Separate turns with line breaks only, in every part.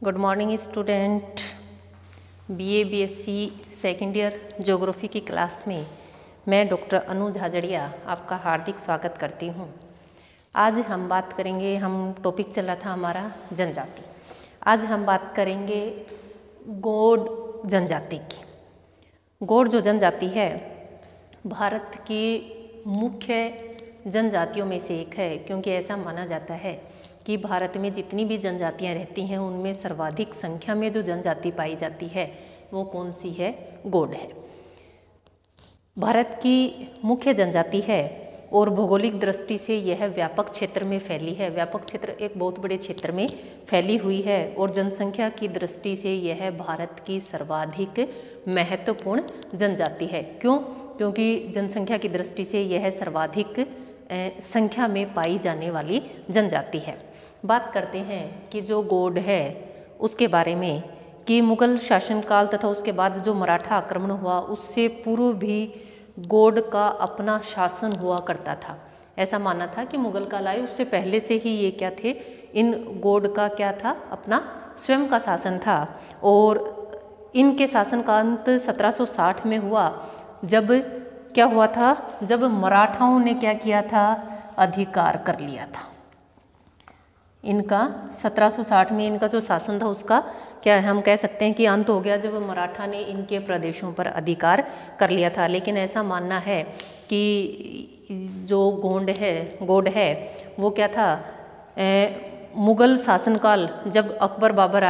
Good morning student. BA BSc second year geography की class में मैं डॉक्टर अनु झाझड़िया आपका हार्दिक स्वागत करती हूँ। आज हम बात करेंगे, हम टॉपिक चला था हमारा जनजाति। आज हम बात करेंगे गौड़ जनजाति की। गौड़ जो जनजाति है भारत की मुख्य जनजातियों में से एक है, क्योंकि ऐसा माना जाता है कि भारत में जितनी भी जनजातियां रहती हैं उनमें सर्वाधिक संख्या में जो जनजाति पाई जाती है वो कौन सी है? गौड़ है। भारत की मुख्य जनजाति है और भौगोलिक दृष्टि से यह व्यापक क्षेत्र में फैली है। व्यापक क्षेत्र एक बहुत बड़े क्षेत्र में फैली हुई है और जनसंख्या की दृष्टि से यह भारत की सर्वाधिक महत्वपूर्ण जनजाति है। क्यों? क्योंकि जनसंख्या की दृष्टि से यह सर्वाधिक संख्या में पाई जाने वाली जनजाति है। बात करते हैं कि जो गौड़ है उसके बारे में कि मुगल शासनकाल तथा उसके बाद जो मराठा आक्रमण हुआ उससे पूर्व भी गौड़ का अपना शासन हुआ करता था। ऐसा माना था कि मुगल काल आए उससे पहले से ही ये क्या थे, इन गौड़ का क्या था, अपना स्वयं का शासन था। और इनके शासन का अंत 1760 में हुआ। जब क्या हुआ था? जब मराठाओं ने क्या किया था? अधिकार कर लिया था। इनका 1760 में इनका जो शासन था उसका क्या हम कह सकते हैं कि अंत हो गया, जब मराठा ने इनके प्रदेशों पर अधिकार कर लिया था। लेकिन ऐसा मानना है कि जो गौड़ है वो क्या था, मुगल शासनकाल जब अकबर बाबर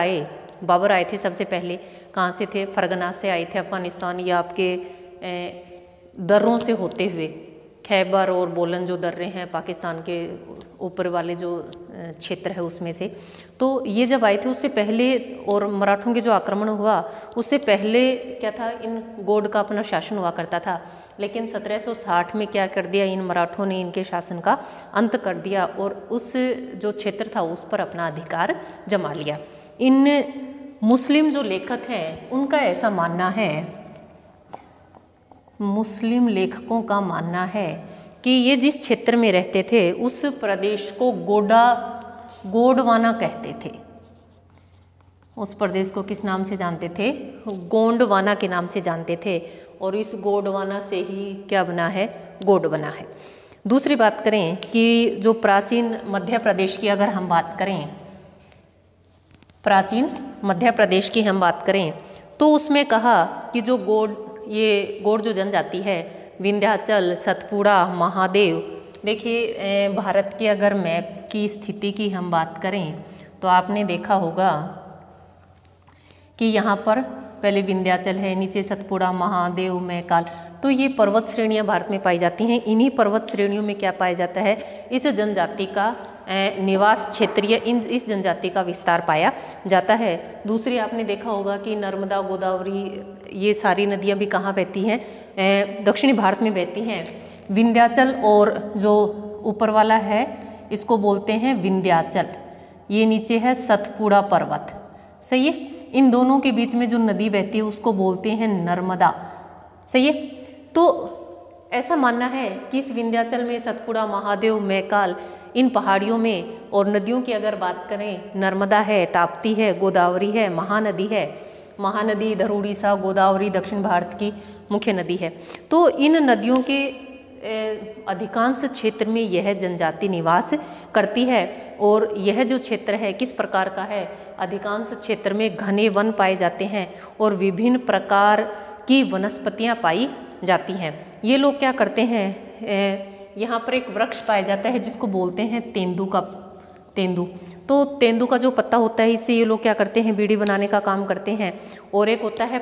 आए थे सबसे पहले। कहाँ से थे? फरगना से आए थे, अफगानिस्तान या आपके दर्रों से होते हुए, खैबर और बोलन जो दर्रे हैं पाकिस्तान के ऊपर वाले जो क्षेत्र है उसमें से। तो ये जब आए थे उससे पहले, और मराठों के जो आक्रमण हुआ उससे पहले क्या था, इन गौड़ का अपना शासन हुआ करता था। लेकिन 1760 में क्या कर दिया, इन मराठों ने इनके शासन का अंत कर दिया और उस जो क्षेत्र था उस पर अपना अधिकार जमा लिया। इन मुस्लिम जो लेखक हैं उनका ऐसा मानना है, मुस्लिम लेखकों का मानना है कि ये जिस क्षेत्र में रहते थे उस प्रदेश को गोंडवाना कहते थे। उस प्रदेश को किस नाम से जानते थे? गोंडवाना के नाम से जानते थे। और इस गोंडवाना से ही क्या बना है? गौड़ बना है। दूसरी बात करें कि जो प्राचीन मध्य प्रदेश की अगर हम बात करें, प्राचीन मध्य प्रदेश की हम बात करें तो उसमें कहा कि जो गौड़ जो जनजाति है, विंध्याचल, सतपुड़ा, महादेव। देखिए भारत के अगर मैप की स्थिति की हम बात करें तो आपने देखा होगा कि यहाँ पर पहले विंध्याचल है, नीचे सतपुड़ा, महादेव, मैकाल। तो ये पर्वत श्रेणियाँ भारत में पाई जाती हैं। इन्हीं पर्वत श्रेणियों में क्या पाया जाता है? इस जनजाति का निवास क्षेत्रीय इस जनजाति का विस्तार पाया जाता है। दूसरी आपने देखा होगा कि नर्मदा, गोदावरी, ये सारी नदियाँ भी कहाँ बहती हैं? दक्षिणी भारत में बहती हैं। विंध्याचल और जो ऊपर वाला है इसको बोलते हैं विंध्याचल, ये नीचे है सतपुड़ा पर्वत। सही है। इन दोनों के बीच में जो नदी बहती है उसको बोलते हैं नर्मदा। सही है। तो ऐसा मानना है कि इस विंध्याचल में सतपुड़ा, महादेव, मैकाल, इन पहाड़ियों में, और नदियों की अगर बात करें, नर्मदा है, ताप्ती है, गोदावरी है, महानदी है। महानदी इधर उड़ीसा, गोदावरी दक्षिण भारत की मुख्य नदी है। तो इन नदियों के अधिकांश क्षेत्र में यह जनजाति निवास करती है। और यह जो क्षेत्र है किस प्रकार का है? अधिकांश क्षेत्र में घने वन पाए जाते हैं और विभिन्न प्रकार की वनस्पतियां पाई जाती हैं। ये लोग क्या करते हैं, यहाँ पर एक वृक्ष पाया जाता है जिसको बोलते हैं तेंदू। तो तेंदू का जो पत्ता होता है इससे ये लोग क्या करते हैं? बीड़ी बनाने का काम करते हैं। और एक होता है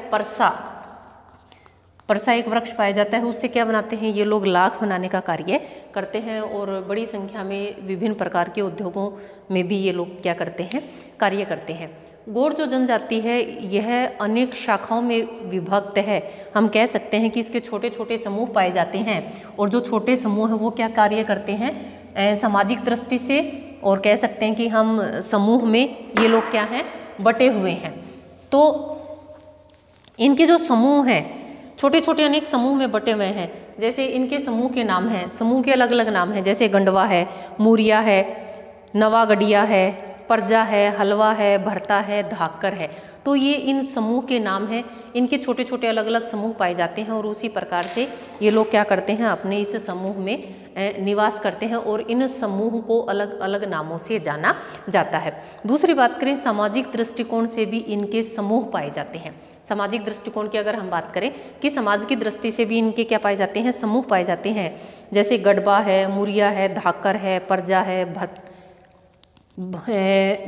परसा एक वृक्ष पाया जाता है, उससे क्या बनाते हैं ये लोग? लाख बनाने का कार्य करते हैं। और बड़ी संख्या में विभिन्न प्रकार के उद्योगों में भी ये लोग क्या करते हैं? कार्य करते हैं। गौड़ जो जनजाति है यह अनेक शाखाओं में विभक्त है। हम कह सकते हैं कि इसके छोटे छोटे समूह पाए जाते हैं। और जो छोटे समूह हैं वो क्या कार्य करते हैं? सामाजिक दृष्टि से, और कह सकते हैं कि हम समूह में ये लोग क्या हैं? बटे हुए हैं। तो इनके जो समूह हैं छोटे छोटे अनेक समूह में बटे हुए हैं। जैसे इनके समूह के नाम हैं, समूह के अलग अलग नाम हैं, जैसे गंडवा है, मूरिया है, नवागढ़िया है, परजा है, हलवा है, भरता है, धाकर है। तो ये इन समूह के नाम हैं। इनके छोटे छोटे अलग अलग समूह पाए जाते हैं और उसी प्रकार से ये लोग क्या करते हैं, अपने इस समूह में निवास करते हैं और इन समूह को अलग अलग नामों से जाना जाता है। दूसरी बात करें, सामाजिक दृष्टिकोण से भी इनके समूह पाए जाते हैं। सामाजिक दृष्टिकोण की अगर हम बात करें कि समाज की दृष्टि से भी इनके क्या पाए जाते हैं, समूह पाए जाते हैं। जैसे गडबा है, मुरिया है, धाकर है, परजा है,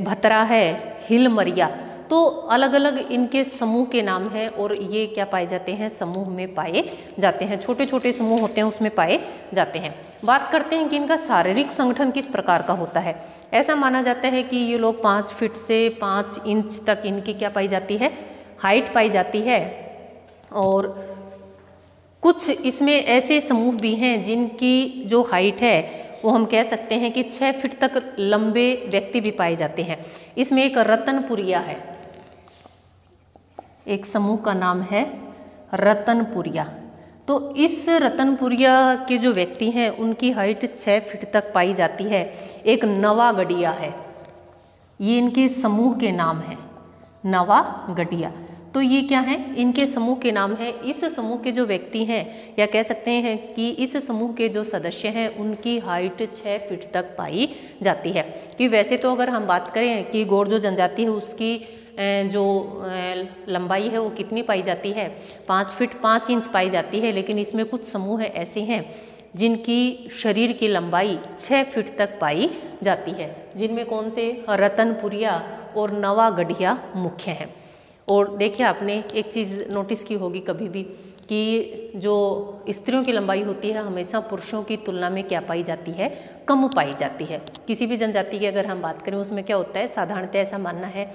भतरा है, हिलमरिया। तो अलग अलग इनके समूह के नाम हैं और ये क्या पाए जाते हैं, समूह में पाए जाते हैं। छोटे छोटे समूह होते हैं उसमें पाए जाते हैं। बात करते हैं कि इनका शारीरिक संगठन किस प्रकार का होता है। ऐसा माना जाता है कि ये लोग 5 फीट से 5 इंच तक इनकी क्या पाई जाती है, हाइट पाई जाती है। और कुछ इसमें ऐसे समूह भी हैं जिनकी जो हाइट है वो हम कह सकते हैं कि 6 फीट तक लंबे व्यक्ति भी पाए जाते हैं। इसमें एक रतनपुरिया है, एक समूह का नाम है रतनपुरिया। तो इस रतनपुरिया के जो व्यक्ति हैं उनकी हाइट 6 फीट तक पाई जाती है। एक नवागढ़िया है, ये इनके समूह के नाम है, नवागढ़िया। तो ये क्या है, इनके समूह के नाम है। इस समूह के जो व्यक्ति हैं या कह सकते हैं कि इस समूह के जो सदस्य हैं उनकी हाइट 6 फीट तक पाई जाती है। कि वैसे तो अगर हम बात करें कि गौड़ जो जनजाति है उसकी जो लंबाई है वो कितनी पाई जाती है, 5 फीट 5 इंच पाई जाती है। लेकिन इसमें कुछ समूह ऐसे हैं जिनकी शरीर की लंबाई 6 फीट तक पाई जाती है, जिनमें कौन से, रतनपुरिया और नवागढ़िया मुख्य हैं। और देखिए आपने एक चीज़ नोटिस की होगी कभी भी कि जो स्त्रियों की लंबाई होती है हमेशा पुरुषों की तुलना में क्या पाई जाती है, कम पाई जाती है। किसी भी जनजाति की अगर हम बात करें उसमें क्या होता है, साधारणतः ऐसा मानना है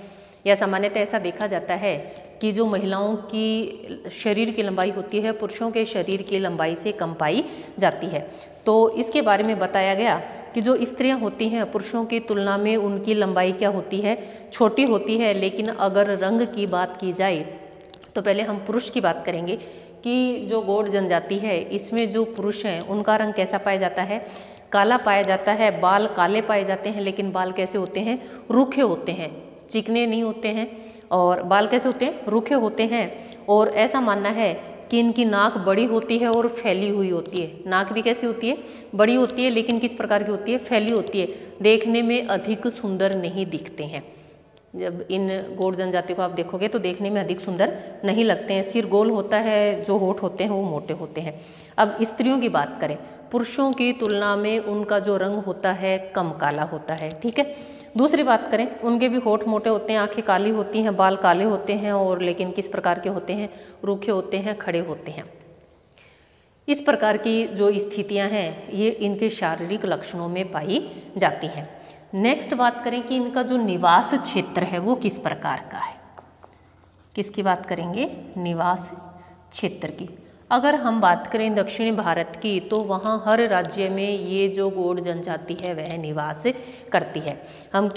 या सामान्यतः ऐसा देखा जाता है कि जो महिलाओं की शरीर की लंबाई होती है पुरुषों के शरीर की लंबाई से कम पाई जाती है। तो इसके बारे में बताया गया कि जो स्त्रियां होती हैं पुरुषों की तुलना में उनकी लंबाई क्या होती है, छोटी होती है। लेकिन अगर रंग की बात की जाए तो पहले हम पुरुष की बात करेंगे कि जो गौड़ जनजाति है इसमें जो पुरुष हैं उनका रंग कैसा पाया जाता है, काला पाया जाता है। बाल काले पाए जाते हैं, लेकिन बाल कैसे होते हैं, रूखे होते हैं, चिकने नहीं होते हैं। और बाल कैसे होते हैं, रूखे होते हैं। और ऐसा मानना है कि इनकी नाक बड़ी होती है और फैली हुई होती है। नाक भी कैसी होती है, बड़ी होती है, लेकिन किस प्रकार की होती है, फैली होती है। देखने में अधिक सुंदर नहीं दिखते हैं। जब इन गौड़ जनजाति को आप देखोगे तो देखने में अधिक सुंदर नहीं लगते हैं। सिर गोल होता है, जो होठ होते हैं वो मोटे होते हैं। अब स्त्रियों की बात करें, पुरुषों की तुलना में उनका जो रंग होता है कम काला होता है, ठीक है। दूसरी बात करें, उनके भी होठ मोटे होते हैं, आंखें काली होती हैं, बाल काले होते हैं और लेकिन किस प्रकार के होते हैं, रूखे होते हैं, खड़े होते हैं। इस प्रकार की जो स्थितियां हैं ये इनके शारीरिक लक्षणों में पाई जाती हैं। नेक्स्ट बात करें कि इनका जो निवास क्षेत्र है वो किस प्रकार का है। किसकी बात करेंगे, निवास क्षेत्र की। अगर हम बात करें दक्षिणी भारत की तो वहाँ हर राज्य में ये जो गौड़ जनजाति है वह निवास करती है। हम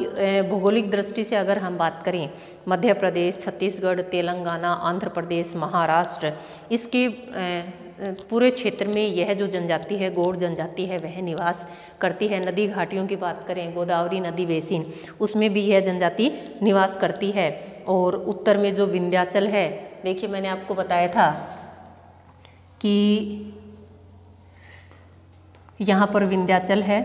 भौगोलिक दृष्टि से अगर हम बात करें मध्य प्रदेश, छत्तीसगढ़, तेलंगाना, आंध्र प्रदेश, महाराष्ट्र, इसके पूरे क्षेत्र में यह जो जनजाति है गौड़ जनजाति है वह निवास करती है। नदी घाटियों की बात करें, गोदावरी नदी बेसिन, उसमें भी यह जनजाति निवास करती है। और उत्तर में जो विंध्याचल है, देखिए मैंने आपको बताया था कि यहाँ पर विंध्याचल है,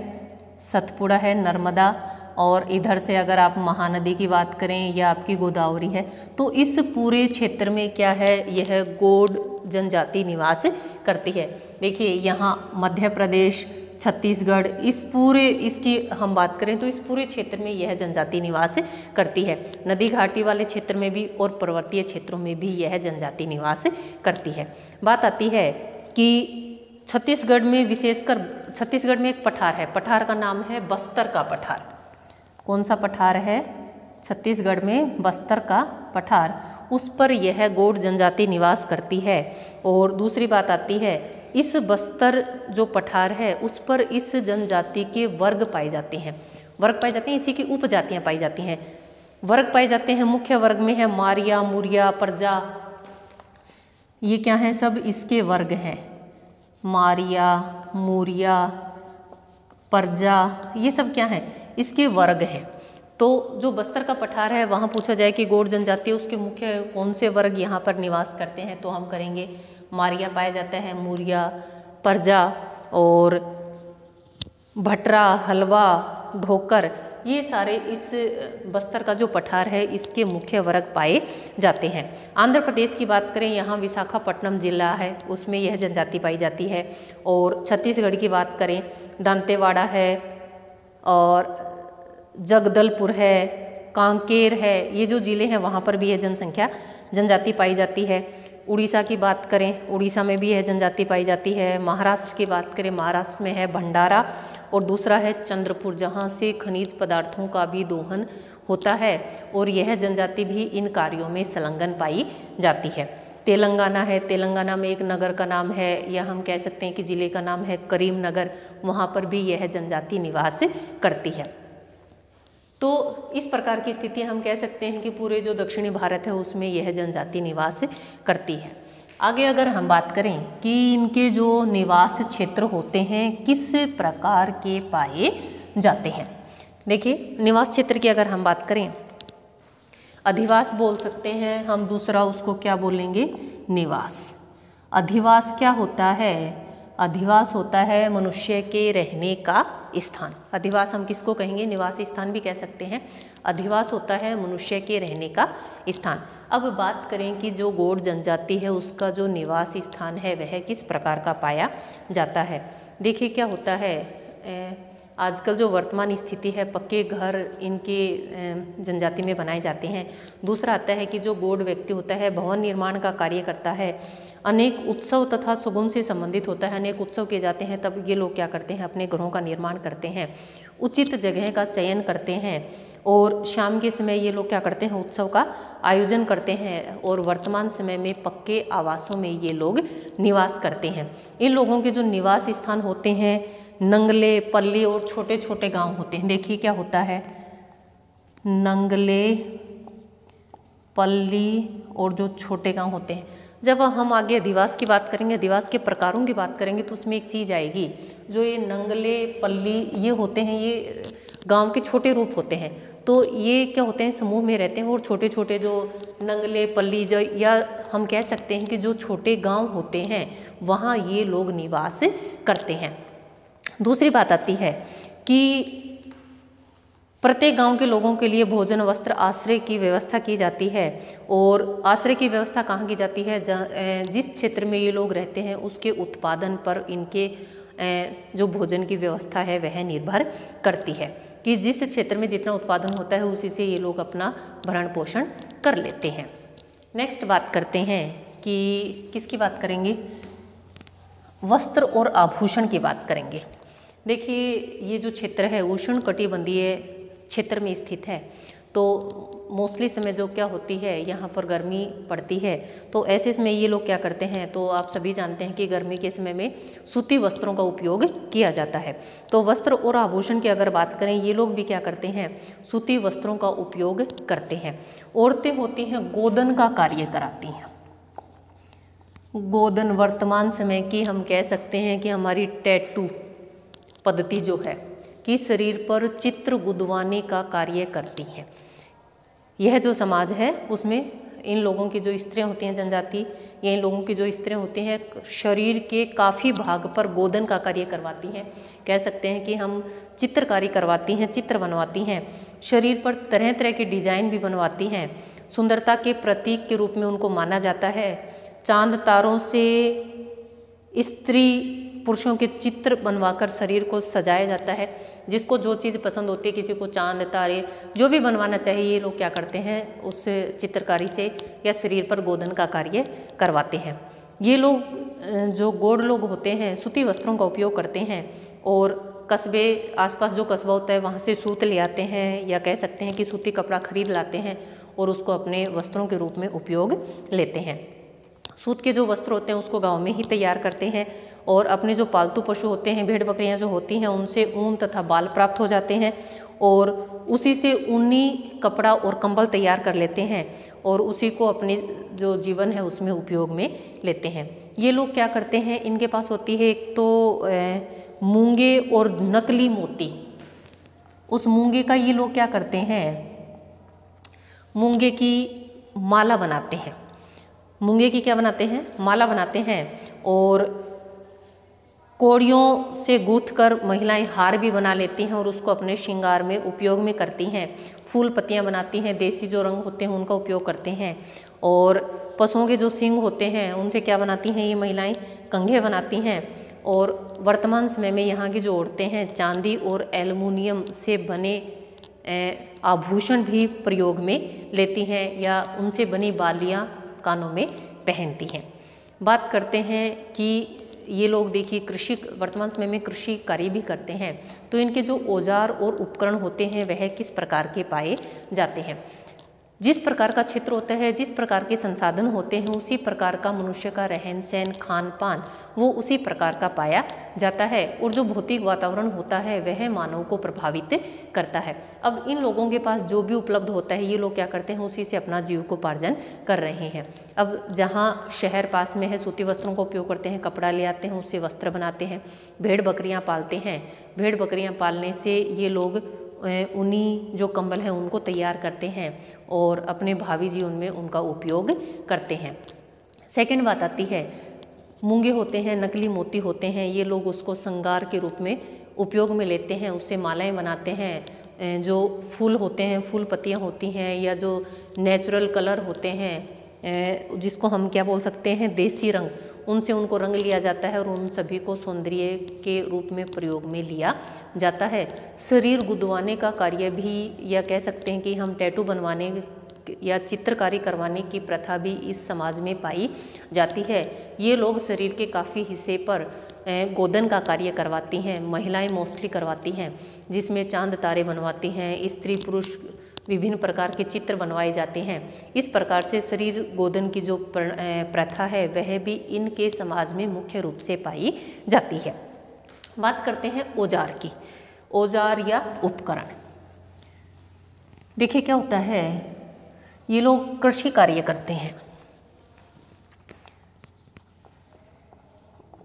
सतपुड़ा है, नर्मदा, और इधर से अगर आप महानदी की बात करें या आपकी गोदावरी है, तो इस पूरे क्षेत्र में क्या है, यह गौड़ जनजाति निवास करती है। देखिए यहाँ मध्य प्रदेश, छत्तीसगढ़, इस पूरे इसकी हम बात करें तो इस पूरे क्षेत्र में यह जनजाति निवास करती है। नदी घाटी वाले क्षेत्र में भी और पर्वतीय क्षेत्रों में भी यह जनजाति निवास करती है। बात आती है कि छत्तीसगढ़ में विशेषकर, छत्तीसगढ़ में एक पठार है, पठार का नाम है बस्तर का पठार। कौन सा पठार है, छत्तीसगढ़ में बस्तर का पठार, उस पर यह गौड़ जनजाति निवास करती है। और दूसरी बात आती है, इस बस्तर जो पठार है उस पर इस जनजाति के वर्ग पाए जाते हैं, वर्ग पाए जाते हैं, इसी की उपजातियां पाई जाती हैं, वर्ग पाए जाते हैं। मुख्य वर्ग में है मारिया, मुरिया, परजा, ये क्या है, सब इसके वर्ग हैं। मारिया, मुरिया, परजा, ये सब क्या है, इसके वर्ग हैं। तो जो बस्तर का पठार है वहाँ पूछा जाए कि गौड़ जनजाति उसके मुख्य कौन से वर्ग यहाँ पर निवास करते हैं, तो हम करेंगे मारिया पाया जाता है, मूरिया, परजा और भटरा, हलवा, ढोकर, ये सारे इस बस्तर का जो पठार है इसके मुख्य वर्ग पाए जाते हैं। आंध्र प्रदेश की बात करें, यहाँ विशाखापट्टनम जिला है उसमें यह जनजाति पाई जाती है। और छत्तीसगढ़ की बात करें, दांतेवाड़ा है और जगदलपुर है, कांकेर है, ये जो ज़िले हैं वहाँ पर भी यह जनजाति पाई जाती है। उड़ीसा की बात करें, उड़ीसा में भी यह जनजाति पाई जाती है। महाराष्ट्र की बात करें, महाराष्ट्र में है भंडारा और दूसरा है चंद्रपुर, जहाँ से खनिज पदार्थों का भी दोहन होता है और यह जनजाति भी इन कार्यों में संलग्न पाई जाती है। तेलंगाना है, तेलंगाना में एक नगर का नाम है या हम कह सकते हैं कि ज़िले का नाम है करीमनगर, वहाँ पर भी यह जनजाति निवास करती है। तो इस प्रकार की स्थिति हम कह सकते हैं कि पूरे जो दक्षिणी भारत है उसमें यह जनजाति निवास करती है। आगे अगर हम बात करें कि इनके जो निवास क्षेत्र होते हैं किस प्रकार के पाए जाते हैं, देखिए निवास क्षेत्र की अगर हम बात करें, अधिवास बोल सकते हैं हम, दूसरा उसको क्या बोलेंगे, निवास। अधिवास क्या होता है, अधिवास होता है मनुष्य के रहने का स्थान। अधिवास हम किसको कहेंगे, निवास स्थान भी कह सकते हैं। अधिवास होता है मनुष्य के रहने का स्थान। अब बात करें कि जो गौड़ जनजाति है उसका जो निवास स्थान है वह किस प्रकार का पाया जाता है। देखिए क्या होता है, आजकल जो वर्तमान स्थिति है पक्के घर इनके जनजाति में बनाए जाते हैं। दूसरा आता है कि जो गौड़ व्यक्ति होता है भवन निर्माण का कार्य करता है, अनेक उत्सव तथा सुगम से संबंधित होता है, अनेक उत्सव किए जाते हैं, तब ये लोग क्या करते हैं, अपने घरों का निर्माण करते हैं, उचित जगह का चयन करते हैं और शाम के समय ये लोग क्या करते हैं, उत्सव का आयोजन करते हैं और वर्तमान समय में पक्के आवासों में ये लोग निवास करते हैं। इन लोगों के जो निवास स्थान होते हैं नंगले, पल्ली और छोटे छोटे गांव होते हैं। देखिए क्या होता है, नंगले, पल्ली और जो छोटे गांव होते हैं। जब हम आगे अधिवास की बात करेंगे, अधिवास के प्रकारों की बात करेंगे तो उसमें एक चीज़ आएगी, जो ये नंगले, पल्ली ये होते हैं, ये गांव के छोटे रूप होते हैं। तो ये क्या होते हैं, समूह में रहते हैं और छोटे छोटे जो नंगले, पल्ली जो, या हम कह सकते हैं कि जो छोटे गांव होते हैं वहाँ ये लोग निवास करते हैं। दूसरी बात आती है कि प्रत्येक गांव के लोगों के लिए भोजन, वस्त्र, आश्रय की व्यवस्था की जाती है। और आश्रय की व्यवस्था कहाँ की जाती है, जिस क्षेत्र में ये लोग रहते हैं उसके उत्पादन पर इनके जो भोजन की व्यवस्था है वह निर्भर करती है कि जिस क्षेत्र में जितना उत्पादन होता है उसी से ये लोग अपना भरण पोषण कर लेते हैं। नेक्स्ट बात करते हैं कि किसकी बात करेंगे, वस्त्र और आभूषण की बात करेंगे। देखिए ये जो क्षेत्र है उष्ण कटिबंधीय क्षेत्र में स्थित है, तो मोस्टली समय जो क्या होती है यहाँ पर गर्मी पड़ती है, तो ऐसे समय ये लोग क्या करते हैं, तो आप सभी जानते हैं कि गर्मी के समय में सूती वस्त्रों का उपयोग किया जाता है। तो वस्त्र और आभूषण की अगर बात करें, ये लोग भी क्या करते हैं, सूती वस्त्रों का उपयोग करते हैं। औरतें होती हैं गोदन का कार्य कराती हैं। गोदन वर्तमान समय की हम कह सकते हैं कि हमारी टैटू पद्धति जो है कि शरीर पर चित्र गुदवाने का कार्य करती हैं। यह जो समाज है उसमें इन लोगों की जो स्त्रियां होती हैं, जनजाति या इन लोगों की जो स्त्रियां होती हैं शरीर के काफ़ी भाग पर गोदन का कार्य करवाती हैं। कह सकते हैं कि हम चित्रकारी करवाती हैं, चित्र बनवाती हैं, शरीर पर तरह तरह के डिजाइन भी बनवाती हैं। सुंदरता के प्रतीक के रूप में उनको माना जाता है। चांद तारों से स्त्री पुरुषों के चित्र बनवाकर शरीर को सजाया जाता है। जिसको जो चीज़ पसंद होती है, किसी को चांद तारे जो भी बनवाना चाहिए, ये लोग क्या करते हैं उस चित्रकारी से या शरीर पर गोदन का कार्य करवाते हैं। ये लोग जो गौड़ लोग होते हैं सूती वस्त्रों का उपयोग करते हैं और कस्बे आसपास जो कस्बा होता है वहाँ से सूत ले आते हैं या कह सकते हैं कि सूती कपड़ा खरीद लाते हैं और उसको अपने वस्त्रों के रूप में उपयोग लेते हैं। सूत के जो वस्त्र होते हैं उसको गांव में ही तैयार करते हैं और अपने जो पालतू पशु होते हैं, भेड़ बकरियां जो होती हैं, उनसे ऊन तथा बाल प्राप्त हो जाते हैं और उसी से ऊनी कपड़ा और कंबल तैयार कर लेते हैं और उसी को अपने जो जीवन है उसमें उपयोग में लेते हैं। ये लोग क्या करते हैं, इनके पास होती है एक तो मूंगे और नकली मोती उस मूंगे का ये लोग क्या करते हैं, मूंगे की माला बनाते हैं। मूंगे की क्या बनाते हैं, माला बनाते हैं। और कोड़ियों से गूंथ कर महिलाएं हार भी बना लेती हैं और उसको अपने श्रृंगार में उपयोग में करती हैं। फूल पत्तियां बनाती हैं, देसी जो रंग होते हैं उनका उपयोग करते हैं। और पशुओं के जो सींग होते हैं उनसे क्या बनाती हैं ये महिलाएं, कंघे बनाती हैं। और वर्तमान समय में यहाँ की जो औरतें हैं चांदी और एल्युमिनियम से बने आभूषण भी प्रयोग में लेती हैं या उनसे बनी बालियाँ कानों में पहनती हैं। बात करते हैं कि ये लोग देखिए कृषि, वर्तमान समय में कृषि कार्य भी करते हैं, तो इनके जो औजार और उपकरण होते हैं वह किस प्रकार के पाए जाते हैं। जिस प्रकार का क्षेत्र होता है, जिस प्रकार के संसाधन होते हैं, उसी प्रकार का मनुष्य का रहन सहन, खान पान वो उसी प्रकार का पाया जाता है। और जो भौतिक वातावरण होता है वह मानव को प्रभावित करता है। अब इन लोगों के पास जो भी उपलब्ध होता है ये लोग क्या करते हैं, उसी से अपना जीविकोपार्जन कर रहे हैं। अब जहाँ शहर पास में है, सूती वस्त्रों का उपयोग करते हैं, कपड़ा ले आते हैं, उससे वस्त्र बनाते हैं। भेड़ बकरियाँ पालते हैं, भेड़ बकरियाँ पालने से ये लोग ऊनी जो कंबल हैं उनको तैयार करते हैं और अपने भावी जीवन में उनका उपयोग करते हैं। सेकंड बात आती है, मूंगे होते हैं, नकली मोती होते हैं, ये लोग उसको श्रृंगार के रूप में उपयोग में लेते हैं, उससे मालाएं बनाते हैं। जो फूल होते हैं, फूल पत्तियां होती हैं या जो नेचुरल कलर होते हैं जिसको हम क्या बोल सकते हैं, देसी रंग, उनसे उनको रंग लिया जाता है और उन सभी को सौंदर्य के रूप में प्रयोग में लिया जाता है। शरीर गुदवाने का कार्य भी, या कह सकते हैं कि हम टैटू बनवाने या चित्रकारी करवाने की प्रथा भी इस समाज में पाई जाती है। ये लोग शरीर के काफ़ी हिस्से पर गोदन का कार्य करवाती हैं, महिलाएं मोस्टली करवाती हैं, जिसमें चांद तारे बनवाती हैं, स्त्री पुरुष विभिन्न प्रकार के चित्र बनवाए जाते हैं। इस प्रकार से शरीर गोदन की जो प्रथा है वह भी इनके समाज में मुख्य रूप से पाई जाती है। बात करते हैं औजार की, औजार या उपकरण। देखिए क्या होता है, ये लोग कृषि कार्य करते हैं।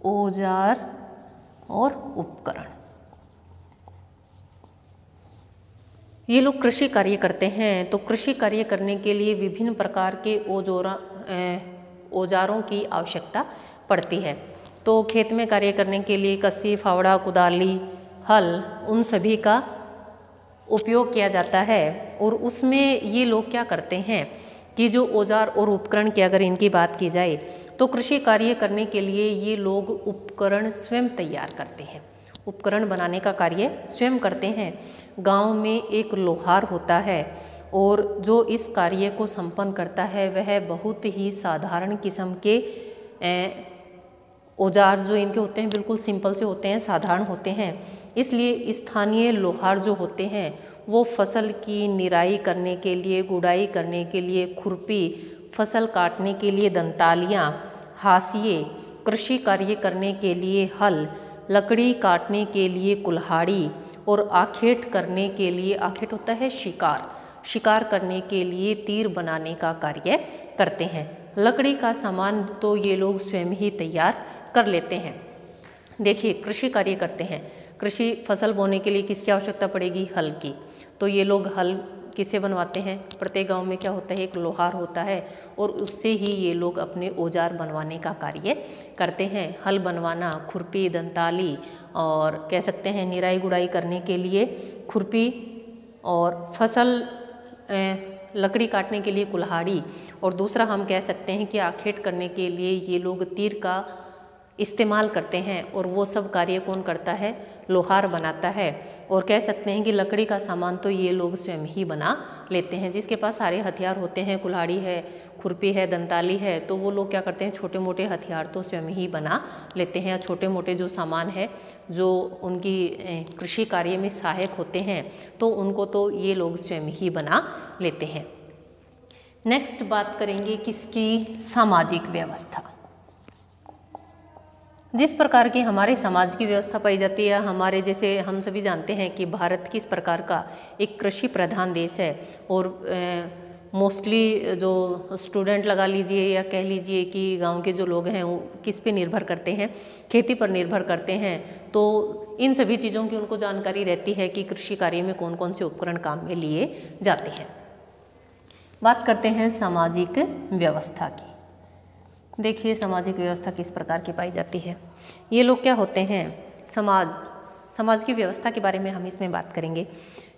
औजार और उपकरण, ये लोग कृषि कार्य करते हैं। तो कृषि कार्य करने के लिए विभिन्न प्रकार के औजारों की आवश्यकता पड़ती है। तो खेत में कार्य करने के लिए कस्सी, फावड़ा, कुदाली, हल, उन सभी का उपयोग किया जाता है। और उसमें ये लोग क्या करते हैं कि जो औजार और उपकरण की अगर इनकी बात की जाए तो कृषि कार्य करने के लिए ये लोग उपकरण स्वयं तैयार करते हैं, उपकरण बनाने का कार्य स्वयं करते हैं। गांव में एक लोहार होता है और जो इस कार्य को संपन्न करता है वह बहुत ही साधारण किस्म के औजार जो इनके होते हैं बिल्कुल सिंपल से होते हैं, साधारण होते हैं। इसलिए स्थानीय लोहार जो होते हैं वो फसल की निराई करने के लिए, गुड़ाई करने के लिए खुरपी, फसल काटने के लिए दंतालियाँ, हाशिए, कृषि कार्य करने के लिए हल, लकड़ी काटने के लिए कुल्हाड़ी और आखेट करने के लिए, आखेट होता है शिकार, शिकार करने के लिए तीर बनाने का कार्य करते हैं। लकड़ी का सामान तो ये लोग स्वयं ही तैयार कर लेते हैं। देखिए कृषि कार्य करते हैं, कृषि फसल बोने के लिए किसकी आवश्यकता पड़ेगी, हल की। तो ये लोग हल किसे बनवाते हैं, प्रत्येक गांव में क्या होता है, एक लोहार होता है और उससे ही ये लोग अपने औजार बनवाने का कार्य करते हैं। हल बनवाना, खुरपी, दंताली और कह सकते हैं निराई गुड़ाई करने के लिए खुरपी और फसल लकड़ी काटने के लिए कुल्हाड़ी, और दूसरा हम कह सकते हैं कि आखेट करने के लिए ये लोग तीर का इस्तेमाल करते हैं। और वो सब कार्य कौन करता है, लोहार बनाता है। और कह सकते हैं कि लकड़ी का सामान तो ये लोग स्वयं ही बना लेते हैं। जिसके पास सारे हथियार होते हैं, कुल्हाड़ी है, खुरपी है, दंताली है, तो वो लोग क्या करते हैं, छोटे मोटे हथियार तो स्वयं ही बना लेते हैं। छोटे मोटे जो सामान है जो उनकी कृषि कार्य में सहायक होते हैं तो उनको तो ये लोग स्वयं ही बना लेते हैं। नेक्स्ट बात करेंगे किसकी, सामाजिक व्यवस्था। जिस प्रकार की हमारे समाज की व्यवस्था पाई जाती है, हमारे जैसे हम सभी जानते हैं कि भारत किस प्रकार का एक कृषि प्रधान देश है और मोस्टली जो स्टूडेंट लगा लीजिए या कह लीजिए कि गांव के जो लोग हैं वो किस पे निर्भर करते हैं, खेती पर निर्भर करते हैं। तो इन सभी चीज़ों की उनको जानकारी रहती है कि कृषि कार्य में कौन कौन से उपकरण काम में लिए जाते हैं। बात करते हैं सामाजिक व्यवस्था की। देखिए सामाजिक व्यवस्था किस प्रकार की पाई जाती है। ये लोग क्या होते हैं, समाज की व्यवस्था के बारे में हम इसमें बात करेंगे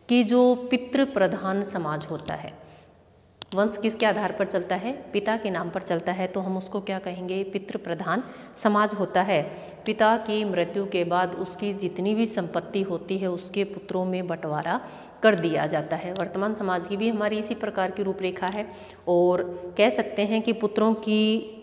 कि जो पितृ प्रधान समाज होता है, वंश किसके आधार पर चलता है, पिता के नाम पर चलता है, तो हम उसको क्या कहेंगे, पितृ प्रधान समाज होता है। पिता की मृत्यु के बाद उसकी जितनी भी संपत्ति होती है उसके पुत्रों में बंटवारा कर दिया जाता है। वर्तमान समाज की भी हमारी इसी प्रकार की रूपरेखा है और कह सकते हैं कि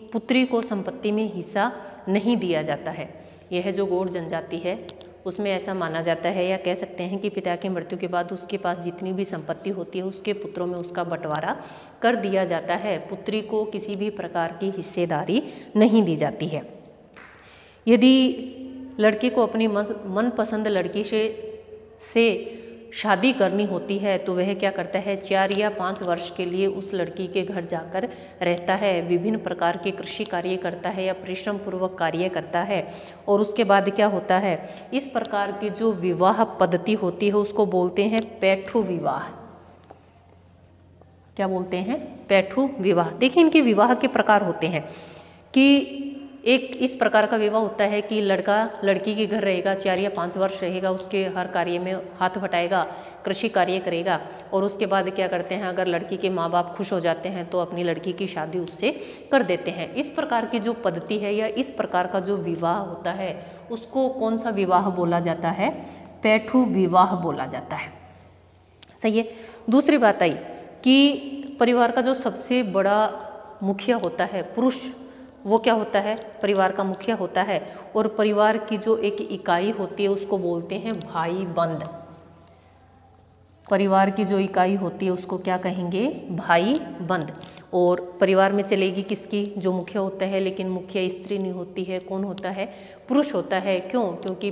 पुत्री को संपत्ति में हिस्सा नहीं दिया जाता है। यह जो गौड़ जनजाति है उसमें ऐसा माना जाता है, या कह सकते हैं कि पिता की मृत्यु के बाद उसके पास जितनी भी संपत्ति होती है उसके पुत्रों में उसका बंटवारा कर दिया जाता है। पुत्री को किसी भी प्रकार की हिस्सेदारी नहीं दी जाती है। यदि लड़के को अपनी मनपसंद लड़की से शादी करनी होती है तो वह क्या करता है, 4 या 5 वर्ष के लिए उस लड़की के घर जाकर रहता है, विभिन्न प्रकार के कृषि कार्य करता है या परिश्रम पूर्वक कार्य करता है, और उसके बाद क्या होता है, इस प्रकार की जो विवाह पद्धति होती है उसको बोलते हैं पैठू विवाह। क्या बोलते हैं, पैठू विवाह। देखिए इनके विवाह के प्रकार होते हैं कि एक इस प्रकार का विवाह होता है कि लड़का लड़की के घर रहेगा, 4 या 5 वर्ष रहेगा, उसके हर कार्य में हाथ बटाएगा, कृषि कार्य करेगा, और उसके बाद क्या करते हैं, अगर लड़की के माँ बाप खुश हो जाते हैं तो अपनी लड़की की शादी उससे कर देते हैं। इस प्रकार की जो पद्धति है या इस प्रकार का जो विवाह होता है उसको कौन सा विवाह बोला जाता है, पैठू विवाह बोला जाता है। सही है। दूसरी बात आई कि परिवार का जो सबसे बड़ा मुखिया होता है पुरुष, वो क्या होता है, परिवार का मुखिया होता है, और परिवार की जो एक इकाई होती है उसको बोलते हैं भाई बंद। परिवार की जो इकाई होती है उसको क्या कहेंगे, भाई बंद। और परिवार में चलेगी किसकी, जो मुखिया होता है, लेकिन मुखिया स्त्री नहीं होती है, कौन होता है, पुरुष होता है। क्यों, क्योंकि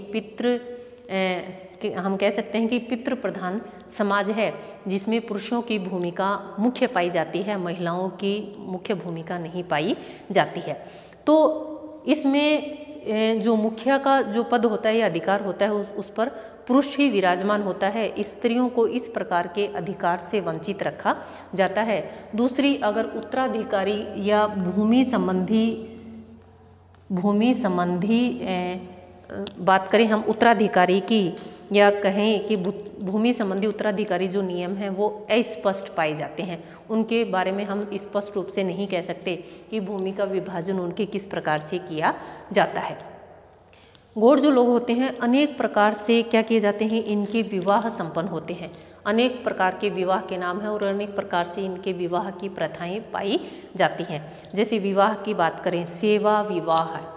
हम कह सकते हैं कि पितृ प्रधान समाज है जिसमें पुरुषों की भूमिका मुख्य पाई जाती है, महिलाओं की मुख्य भूमिका नहीं पाई जाती है। तो इसमें जो मुखिया का जो पद होता है या अधिकार होता है उस पर पुरुष ही विराजमान होता है। स्त्रियों को इस प्रकार के अधिकार से वंचित रखा जाता है। दूसरी, अगर उत्तराधिकारी या भूमि संबंधी बात करें हम उत्तराधिकारी की, या कहें कि भूमि संबंधी उत्तराधिकारी जो नियम हैं वो अस्पष्ट पाए जाते हैं। उनके बारे में हम स्पष्ट रूप से नहीं कह सकते कि भूमि का विभाजन उनके किस प्रकार से किया जाता है। गौड़ जो लोग होते हैं अनेक प्रकार से क्या किए जाते हैं, इनके विवाह संपन्न होते हैं। अनेक प्रकार के विवाह के नाम हैं और अनेक प्रकार से इनके विवाह की प्रथाएं पाई जाती हैं। जैसे विवाह की बात करें, सेवा विवाह है।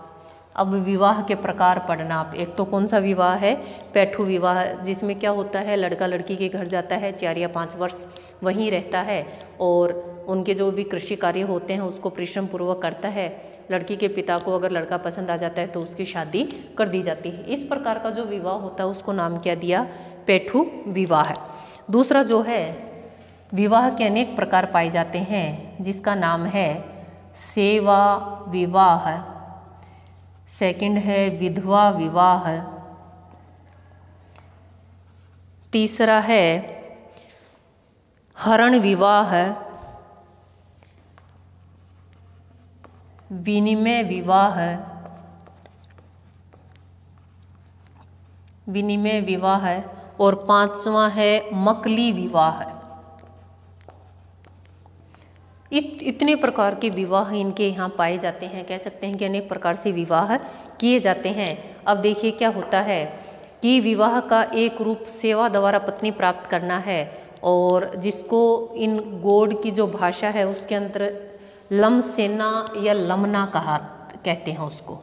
अब विवाह के प्रकार पढ़ना आप, एक तो कौन सा विवाह है, पैठू विवाह, जिसमें क्या होता है, लड़का लड़की के घर जाता है, 4 या 5 वर्ष वहीं रहता है और उनके जो भी कृषि कार्य होते हैं उसको परिश्रम पूर्वक करता है। लड़की के पिता को अगर लड़का पसंद आ जाता है तो उसकी शादी कर दी जाती है। इस प्रकार का जो विवाह होता है उसको नाम क्या दिया, पैठू विवाह है। दूसरा जो है, विवाह के अनेक प्रकार पाए जाते हैं जिसका नाम है सेवा विवाह, सेकंड है विधवा विवाह, तीसरा है हरण विवाह, विनिमय विवाह, और 5वां है मकली विवाह। इतने प्रकार के विवाह इनके यहाँ पाए जाते हैं। कह सकते हैं कि अनेक प्रकार से विवाह किए जाते हैं। अब देखिए क्या होता है कि विवाह का एक रूप सेवा द्वारा पत्नी प्राप्त करना है, और जिसको इन गौड़ की जो भाषा है उसके अंदर लमसेना या लमना कहते हैं। उसको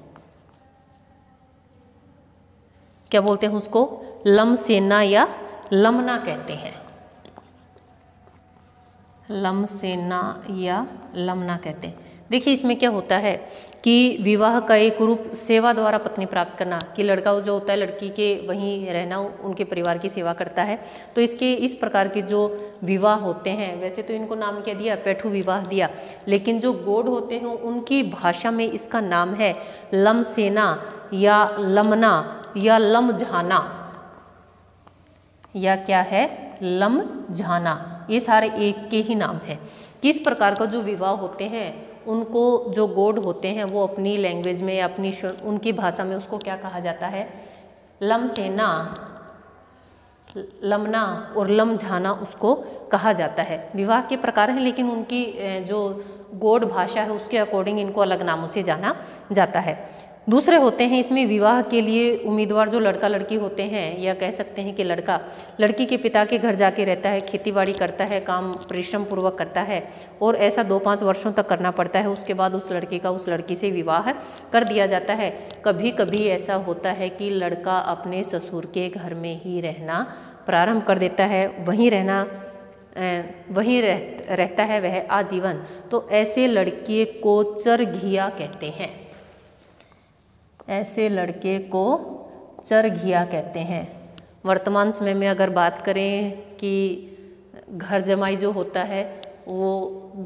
क्या बोलते हैं, उसको लमसेना या लमना कहते हैं। लमसेना या लमना कहते हैं। देखिए इसमें क्या होता है कि विवाह का एक रूप सेवा द्वारा पत्नी प्राप्त करना, कि लड़का जो होता है लड़की के वहीं रहना, उनके परिवार की सेवा करता है। तो इसके इस प्रकार के जो विवाह होते हैं, वैसे तो इनको नाम क्या दिया, पैठू विवाह दिया, लेकिन जो गौड़ होते हैं उनकी भाषा में इसका नाम है लमसेना या लमना, या लमझाना, या क्या है, लमझाना, ये सारे एक के ही नाम हैं। किस प्रकार का जो विवाह होते हैं उनको जो गॉड होते हैं वो अपनी लैंग्वेज में या अपनी उनकी भाषा में उसको क्या कहा जाता है, लमसेना, लमना और लमझाना उसको कहा जाता है। विवाह के प्रकार हैं लेकिन उनकी जो गॉड भाषा है उसके अकॉर्डिंग इनको अलग नामों से जाना जाता है। दूसरे होते हैं इसमें विवाह के लिए उम्मीदवार जो लड़का लड़की होते हैं, या कह सकते हैं कि लड़का लड़की के पिता के घर जाके रहता है, खेतीबाड़ी करता है, काम परिश्रम पूर्वक करता है और ऐसा 2-5 वर्षों तक करना पड़ता है। उसके बाद उस लड़के का उस लड़की से विवाह कर दिया जाता है। कभी कभी ऐसा होता है कि लड़का अपने ससुर के घर में ही रहना प्रारंभ कर देता है, वहीं रहता है वह आजीवन। तो ऐसे लड़के को चरघिया कहते हैं, ऐसे लड़के को चरघिया कहते हैं। वर्तमान समय में अगर बात करें कि घर जमाई जो होता है वो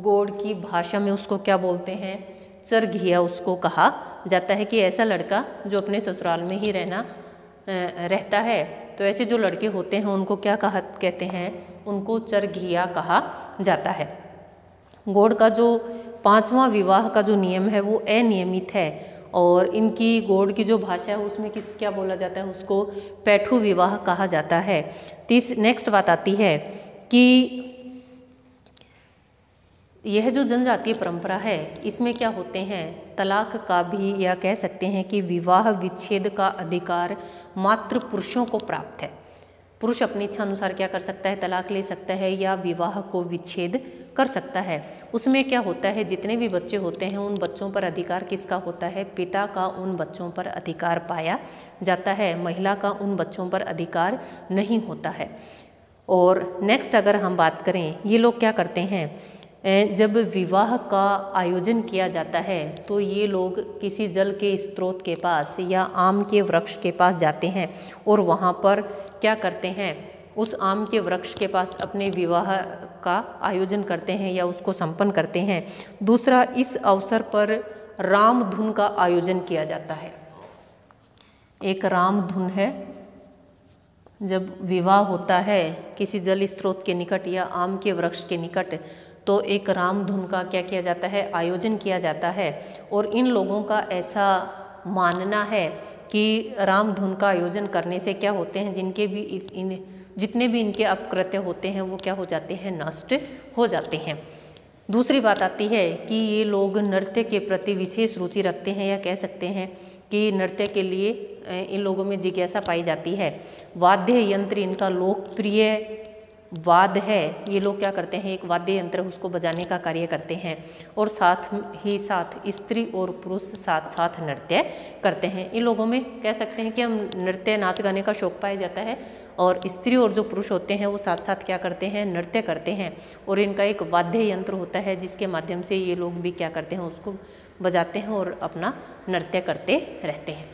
गॉड की भाषा में उसको क्या बोलते हैं, चरघिया उसको कहा जाता है कि ऐसा लड़का जो अपने ससुराल में ही रहता है। तो ऐसे जो लड़के होते हैं उनको क्या कहते हैं, उनको चरघिया कहा जाता है। गॉड का जो 5वां विवाह का जो नियम है वो अनियमित है और इनकी गॉड की जो भाषा है उसमें क्या बोला जाता है, उसको पैठू विवाह कहा जाता है। नेक्स्ट बात आती है कि यह जो जनजातीय परंपरा है इसमें क्या होते हैं, तलाक का भी, या कह सकते हैं कि विवाह विच्छेद का अधिकार मात्र पुरुषों को प्राप्त है। पुरुष अपनी इच्छा अनुसार क्या कर सकता है, तलाक ले सकता है या विवाह को विच्छेद कर सकता है। उसमें क्या होता है, जितने भी बच्चे होते हैं उन बच्चों पर अधिकार किसका होता है, पिता का उन बच्चों पर अधिकार पाया जाता है, महिला का उन बच्चों पर अधिकार नहीं होता है। और नेक्स्ट अगर हम बात करें, ये लोग क्या करते हैं, जब विवाह का आयोजन किया जाता है तो ये लोग किसी जल के स्रोत के पास या आम के वृक्ष के पास जाते हैं और वहाँ पर क्या करते हैं, उस आम के वृक्ष के पास अपने विवाह का आयोजन करते हैं या उसको संपन्न करते हैं। दूसरा, इस अवसर पर राम धुन का आयोजन किया जाता है। एक राम धुन है, जब विवाह होता है किसी जल स्रोत के निकट या आम के वृक्ष के निकट तो एक राम धुन का क्या किया जाता है, आयोजन किया जाता है। और इन लोगों का ऐसा मानना है कि राम धुन का आयोजन करने से क्या होते हैं, जितने भी इनके अपकृत्य होते हैं वो क्या हो जाते हैं, नष्ट हो जाते हैं। दूसरी बात आती है कि ये लोग नृत्य के प्रति विशेष रुचि रखते हैं, या कह सकते हैं कि नृत्य के लिए इन लोगों में जिज्ञासा पाई जाती है। वाद्य यंत्र इनका लोकप्रिय वाद्य है, ये लोग क्या करते हैं, एक वाद्य यंत्र उसको बजाने का कार्य करते हैं और साथ ही साथ स्त्री और पुरुष साथ साथ नृत्य करते हैं। इन लोगों में कह सकते हैं कि हम नृत्य नाच गाने का शौक पाया जाता है और स्त्री और जो पुरुष होते हैं वो साथ साथ क्या करते हैं, नृत्य करते हैं। और इनका एक वाद्य यंत्र होता है जिसके माध्यम से ये लोग भी क्या करते हैं, उसको बजाते हैं और अपना नृत्य करते रहते हैं।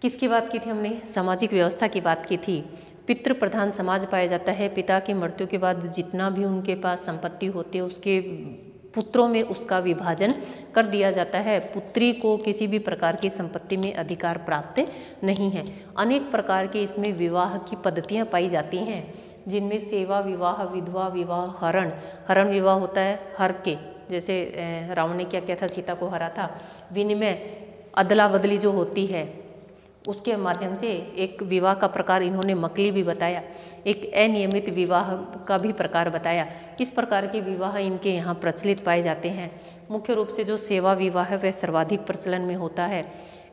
किसकी बात की थी हमने, सामाजिक व्यवस्था की बात की थी। पितृ प्रधान समाज पाया जाता है। पिता की मृत्यु के बाद जितना भी उनके पास संपत्ति होती है उसके पुत्रों में उसका विभाजन कर दिया जाता है। पुत्री को किसी भी प्रकार की संपत्ति में अधिकार प्राप्त नहीं है। अनेक प्रकार के इसमें विवाह की पद्धतियां पाई जाती हैं, जिनमें सेवा विवाह, विधवा विवाह, हरण विवाह होता है हर के, जैसे रावण ने क्या किया था, सीता को हरा था। विनिमय, अदला बदली जो होती है उसके माध्यम से एक विवाह का प्रकार इन्होंने मकली भी बताया, एक अनियमित विवाह का भी प्रकार बताया। इस प्रकार के विवाह इनके यहाँ प्रचलित पाए जाते हैं। मुख्य रूप से जो सेवा विवाह है वह सर्वाधिक प्रचलन में होता है।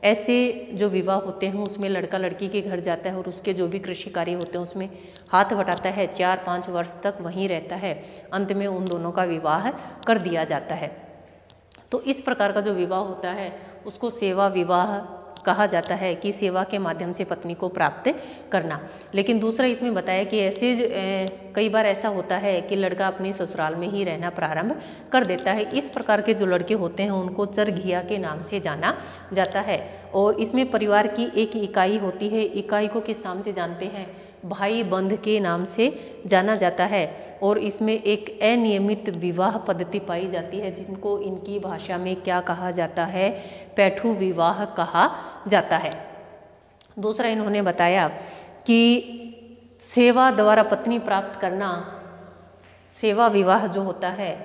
ऐसे जो विवाह होते हैं उसमें लड़का लड़की के घर जाता है और उसके जो भी कृषि कार्य होते हैं उसमें हाथ बटाता है, 4-5 वर्ष तक वहीं रहता है, अंत में उन दोनों का विवाह कर दिया जाता है। तो इस प्रकार का जो विवाह होता है उसको सेवा विवाह कहा जाता है, कि सेवा के माध्यम से पत्नी को प्राप्त करना। लेकिन दूसरा इसमें बताया कि ऐसे कई बार ऐसा होता है कि लड़का अपने ससुराल में ही रहना प्रारंभ कर देता है। इस प्रकार के जो लड़के होते हैं उनको चरघिया के नाम से जाना जाता है। और इसमें परिवार की एक इकाई होती है, इकाई को किस नाम से जानते हैं, भाई बंध के नाम से जाना जाता है। और इसमें एक अनियमित विवाह पद्धति पाई जाती है, जिनको इनकी भाषा में क्या कहा जाता है, पैठू विवाह कहा जाता है। दूसरा इन्होंने बताया कि सेवा द्वारा पत्नी प्राप्त करना, सेवा विवाह जो होता है,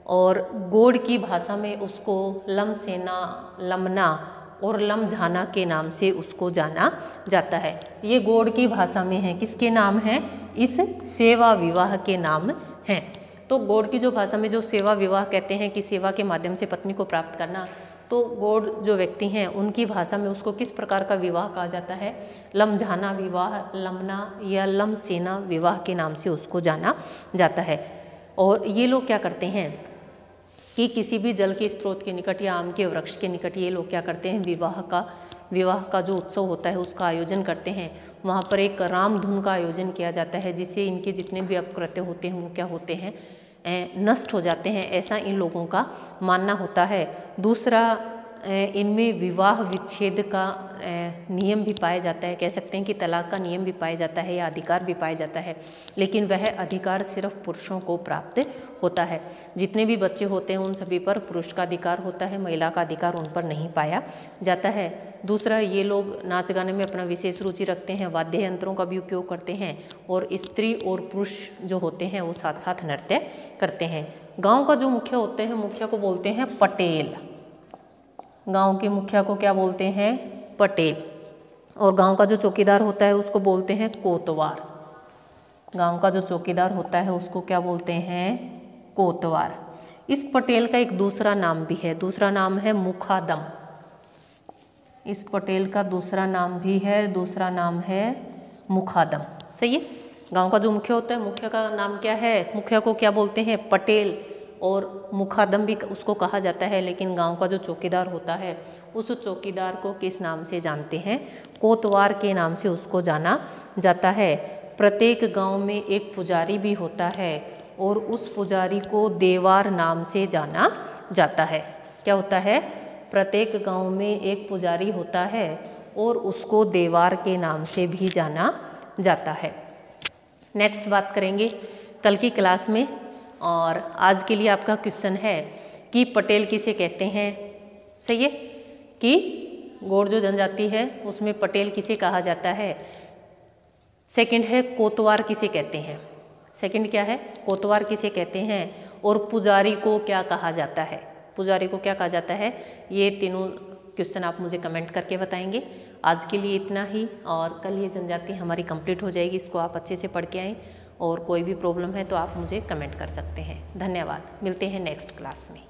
और गोड की भाषा में उसको लमसेना, लमना और लमझाना के नाम से उसको जाना जाता है। ये गोड की भाषा में है, किसके नाम है? इस सेवा विवाह के नाम हैं। तो गोड की जो भाषा में जो सेवा विवाह कहते हैं कि सेवा के माध्यम से पत्नी को प्राप्त करना, तो गोड जो व्यक्ति हैं उनकी भाषा में उसको किस प्रकार का विवाह कहा जाता है? लमझाना विवाह, लमना या लमसेना विवाह के नाम से उसको जाना जाता है। और ये लोग क्या करते हैं कि किसी भी जल के स्रोत के निकट या आम के वृक्ष के निकट ये लोग क्या करते हैं? विवाह का जो उत्सव होता है उसका आयोजन करते हैं। वहाँ पर एक राम धुन का आयोजन किया जाता है, जिससे इनके जितने भी अपकृत्य होते हैं वो क्या होते हैं? नष्ट हो जाते हैं, ऐसा इन लोगों का मानना होता है। दूसरा, इनमें विवाह विच्छेद का नियम भी पाया जाता है, कह सकते हैं कि तलाक का नियम भी पाया जाता है या अधिकार भी पाया जाता है, लेकिन वह अधिकार सिर्फ पुरुषों को प्राप्त होता है। जितने भी बच्चे होते हैं उन सभी पर पुरुष का अधिकार होता है, महिला का अधिकार उन पर नहीं पाया जाता है। दूसरा, ये लोग नाच गाने में अपना विशेष रुचि रखते हैं, वाद्य यंत्रों का भी उपयोग करते हैं, और स्त्री और पुरुष जो होते हैं वो साथ साथ नृत्य करते हैं। गांव का जो मुखिया होते हैं, मुखिया को बोलते हैं पटेल। गांव के मुखिया को क्या बोलते हैं? पटेल। और गांव का जो चौकीदार होता है उसको बोलते हैं कोतवार। गांव का जो चौकीदार होता है उसको क्या बोलते हैं? कोतवार। इस पटेल का एक दूसरा नाम भी है, दूसरा नाम है मुखादम। इस पटेल का दूसरा नाम भी है, दूसरा नाम है मुखादम। सही है। गांव का जो मुखिया होता है, मुखिया का नाम क्या है? मुखिया को क्या बोलते हैं? पटेल। और मुखादम भी उसको कहा जाता है। लेकिन गांव का जो चौकीदार होता है उस चौकीदार को किस नाम से जानते हैं? कोतवार के नाम से उसको जाना जाता है। प्रत्येक गांव में एक पुजारी भी होता है और उस पुजारी को देवार नाम से जाना जाता है। क्या होता है? प्रत्येक गांव में एक पुजारी होता है और उसको देवार के नाम से भी जाना जाता है। नेक्स्ट बात करेंगे कल की क्लास में। और आज के लिए आपका क्वेश्चन है कि पटेल किसे कहते हैं? सही है कि गोंड जो जनजाति है उसमें पटेल किसे कहा जाता है? सेकंड है कोतवार किसे कहते हैं? सेकंड क्या है? कोतवार किसे कहते हैं? और पुजारी को क्या कहा जाता है? पुजारी को क्या कहा जाता है? ये तीनों क्वेश्चन आप मुझे कमेंट करके बताएंगे। आज के लिए इतना ही, और कल ये जनजाति हमारी कंप्लीट हो जाएगी। इसको आप अच्छे से पढ़ के आएँ, और कोई भी प्रॉब्लम है तो आप मुझे कमेंट कर सकते हैं। धन्यवाद। मिलते हैं नेक्स्ट क्लास में।